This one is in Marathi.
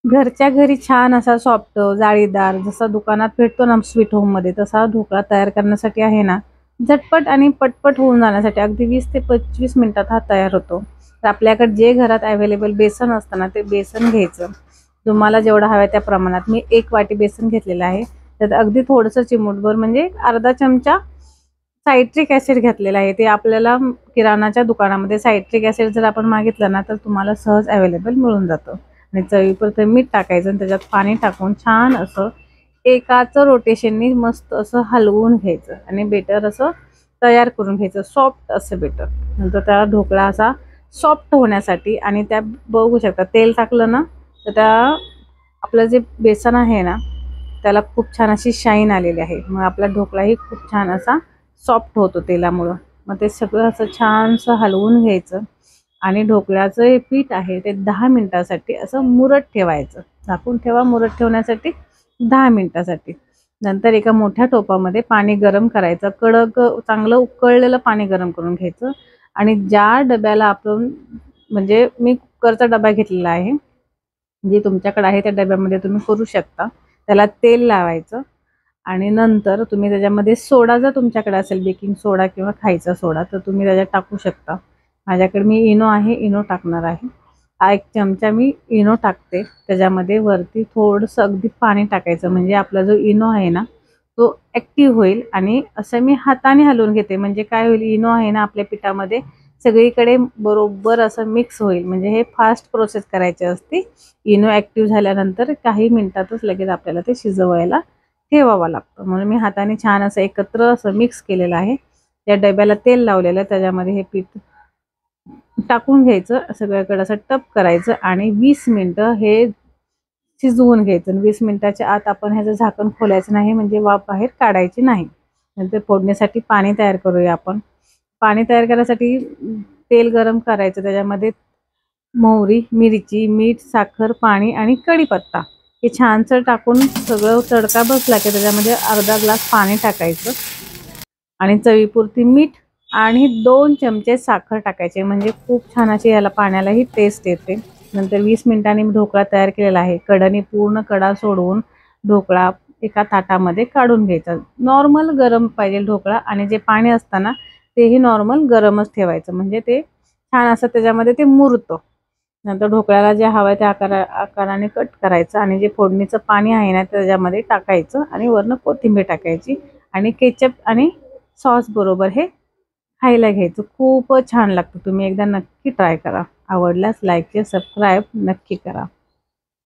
घरच्या घरी छान असा सॉफ्ट जाळीदार जसा दुकानात भेटतो ना स्वीट होम मध्ये, तसा ढोकळा तयार करण्यासाठी आहे ना, झटपट आणि पटपट होऊन जाण्यासाठी अगदी 20 ते 25 मिनिटात हा तयार होतो। तर आपल्याकडे जे घरात अवेलेबल बेसन असतं ना, ते बेसन घ्यायचं। तुम्हाला जेवढं हवं त्या प्रमाणात मी 1 वाटी बेसन घेतलेलं आहे। त्यात अगदी थोडंसं चिमूटभर म्हणजे अर्धा चमचा सायट्रिक ॲसिड घातलेलं आहे। ते आपल्याला किराणाच्या दुकानामध्ये सायट्रिक ॲसिड जर आपण मागितलं ना, तर तुम्हाला सहज अवेलेबल मिळून जातं। आणि चवीपुरतं मीठ टाकायचं आणि त्याच्यात पाणी टाकून छान असं एकाच रोटेशननी मस्त असं हलवून घ्यायचं आणि बेटर असं तयार करून घ्यायचं, सॉफ्ट असं बेटर। नंतर त्या ढोकळा असा सॉफ्ट होण्यासाठी आणि त्या बघू शकता तेल टाकलं ना, तर त्या आपलं जे बेसन आहे ना, त्याला खूप छान अशी शाईन आलेली आहे। मग आपला ढोकळाही खूप छान असा सॉफ्ट होतो तेलामुळं। मग ते सगळं असं छानसं हलवून घ्यायचं आणि ढोकळ्याचं हे पीठ आहे ते 10 मिनिटासाठी असं मुरत ठेवायचं। झाकून ठेवा मुरत ठेवण्यासाठी 10 मिनिटासाठी। नंतर एका मोठ्या टोपामध्ये पाणी गरम करायचं, कडक चांगलं उकळलेलं पाणी गरम करून घ्यायचं आणि ज्या डब्याला आपण म्हणजे मी कुकरचा डबा घेतलेला आहे, जे तुमच्याकडे आहे त्या डब्यामध्ये तुम्ही करू शकता। त्याला तेल लावायचं आणि नंतर तुम्ही त्याच्यामध्ये सोडा जर तुमच्याकडे असेल बेकिंग सोडा किंवा खायचा सोडा तर तुम्ही त्याच्यात टाकू शकता। माझ्याकडे मी इनो आहे, इनो टाकणार आहे। हा 1 चमचा मी इनो टाकते। त्याच्यामध्ये वरती थोडंसं अगदी पाणी टाकायचं म्हणजे आपला जो इनो आहे ना, तो ॲक्टिव्ह होईल आणि असं मी हाताने हलवून घेते म्हणजे काय होईल, इनो आहे ना आपल्या पिठामध्ये सगळीकडे बरोबर असं मिक्स होईल। म्हणजे हे फास्ट प्रोसेस करायची असते। इनो ॲक्टिव्ह झाल्यानंतर काही मिनिटातच लगेच आपल्याला ते शिजवायला ठेवावं लागतं। म्हणून मी हाताने छान असं एकत्र असं मिक्स केलेलं आहे। त्या डब्याला तेल लावलेलं आहे, त्याच्यामध्ये हे पीठ टाकून घ्यायचं, सगळीकडे असं टप करायचं आणि 20 मिनिटं हे शिजवून घ्यायचं। 20 मिनिटाच्या आत आपण ह्याचं झाकण खोलायचं नाही म्हणजे वाफ बाहेर काढायची नाही। नंतर फोडणीसाठी पाणी तयार करूया आपण। पाणी तयार करण्यासाठी तेल गरम करायचं, त्याच्यामध्ये मोहरी, मिरची, मीठ, साखर, पाणी आणि कढीपत्ता हे छानसं टाकून सगळं तडका बसला की त्याच्यामध्ये अर्धा ग्लास पाणी टाकायचं आणि चवीपुरती मीठ आणि 2 चमचे साखर टाकायचे म्हणजे खूप छान अशी याला पाण्यालाही टेस्ट येते। नंतर 20 मिनिटांनी ढोकळा तयार केलेला आहे। कढईने पूर्ण कडा सोडवून ढोकळा एका ताटामध्ये काढून घ्यायचा। नॉर्मल गरम पाहिजे ढोकळा आणि जे पाणी असतं ना, तेही नॉर्मल गरमच ठेवायचं म्हणजे ते छान असं त्याच्यामध्ये ते मुरतं। नंतर ढोकळ्याला जे हवं आहे त्या आकाराने कट करायचं आणि जे फोडणीचं पाणी आहे ना त्याच्यामध्ये टाकायचं आणि वरनं कोथिंबीर टाकायची आणि केचप आणि सॉस बरोबर हे खायला घ्यायचं। खूपच छान लागतं। तुम्ही एकदा नक्की ट्राय करा। आवडल्यास लाईक, शेअर, सबस्क्राईब नक्की करा।